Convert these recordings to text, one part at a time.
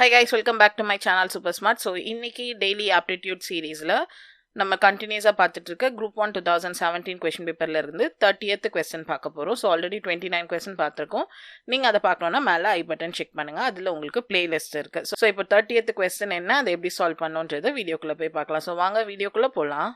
Hi guys, welcome back to my channel Super Smart. So இன்னைக்கு daily aptitude seriesல நம்ம கண்டினியூஸா பார்த்துட்டு இருக்க group 1 2017 question paperல இருந்து 30th question பார்க்க போறோம். So already 29 question பார்த்திருக்கோம். நீங்க அதை பார்க்கணும்னா மேல ஐ பட்டன் செக் பண்ணுங்க. அதுல உங்களுக்கு பிளேலிஸ்ட் இருக்கு. So இப்போ 30th question என்ன, அதை எப்படி சால்வ் பண்ணணும்ன்றத வீடியோக்குள்ள போய் பார்க்கலாம். So வாங்க வீடியோக்குள்ள போலாம்.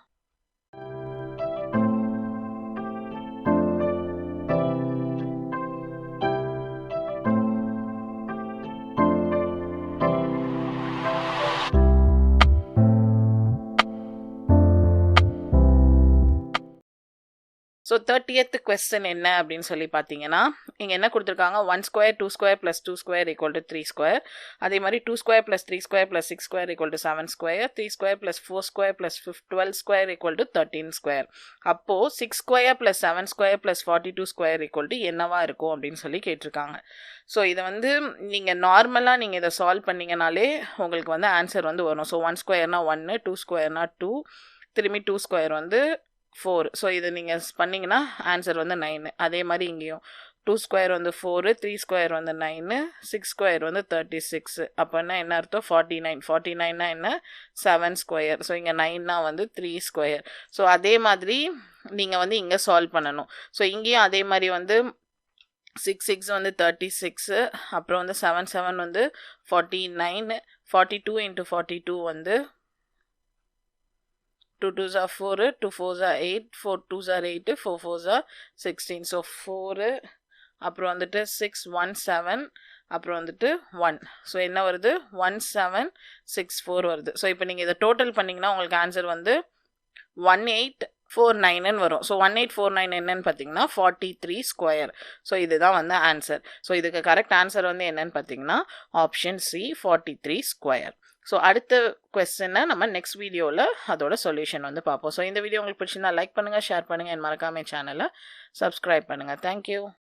ஸோ 30th கொஸ்டின் என்ன அப்படின்னு சொல்லி பார்த்தீங்கன்னா, இங்கே என்ன கொடுத்துருக்காங்க, 1 square 2 square plus 2 square equal to 3 square. அதே மாதிரி 2 square plus 3 square plus 6 square equal to 7 square. 3 square plus 4 square plus 12 square equal to 13 square. அப்போது 6 square plus 7 square plus 42 square equal to என்னவா இருக்கும் அப்படின்னு சொல்லி கேட்டிருக்காங்க. ஸோ இதை வந்து நீங்கள் நார்மலாக நீங்கள் இதை சால்வ் பண்ணிங்கனாலே உங்களுக்கு வந்து ஆன்சர் வந்து வரும். ஸோ 1 ஸ்கொயர்னா 1, 2 ஸ்கொயர்னா 2, திரும்பி 2 ஸ்கொயர் வந்து 4. ஸோ இதை நீங்கள் பண்ணிங்கன்னா ஆன்சர் வந்து 9. அதே மாதிரி இங்கேயும் 2 ஸ்கொயர் வந்து 4, 3 ஸ்கொயர் வந்து 9, 6 ஸ்கொயர் வந்து 36. அப்போனா என்ன அர்த்தம், 49. 49னா என்ன, 7 ஸ்கொயர். ஸோ இங்கே 9னா வந்து 3 ஸ்கொயர். ஸோ அதே மாதிரி நீங்கள் வந்து இங்கே சால்வ் பண்ணணும். ஸோ இங்கேயும் அதே மாதிரி வந்து 6 6 வந்து 36, அப்புறம் வந்து 7 7 வந்து 49, 42 இன்ட்டு 42 வந்து 2 2s are 4, 2 4s are 8, 4 2s are 8, 4 4s are 16. So 4, அப்புறம் வந்துட்டு 6 1 7, அப்புறம் வந்துட்டு 1. ஸோ என்ன வருது, 1764 வருது. ஸோ இப்போ நீங்கள் இதை டோட்டல் பண்ணிங்கன்னா உங்களுக்கு ஆன்சர் வந்து 1849 வரும். ஸோ 1849 என்னன்னு பார்த்தீங்கன்னா 43 ஸ்கொயர். ஸோ இதுதான் வந்து ஆன்சர். ஸோ இதுக்கு கரெக்ட் ஆன்சர் வந்து என்னன்னு பார்த்தீங்கன்னா ஆப்ஷன் சி, 43 ஸ்கொயர். ஸோ அடுத்த கொஸ்டினை நம்ம நெக்ஸ்ட் வீடியோவில் அதோட சொல்யூஷன் வந்து பார்ப்போம். ஸோ இந்த வீடியோ உங்களுக்கு பிடிச்சிருந்தா லைக் பண்ணுங்கள், ஷேர் பண்ணுங்கள், என் மறக்காம சேனலை சப்ஸ்கிரைப் பண்ணுங்கள். தேங்க்யூ.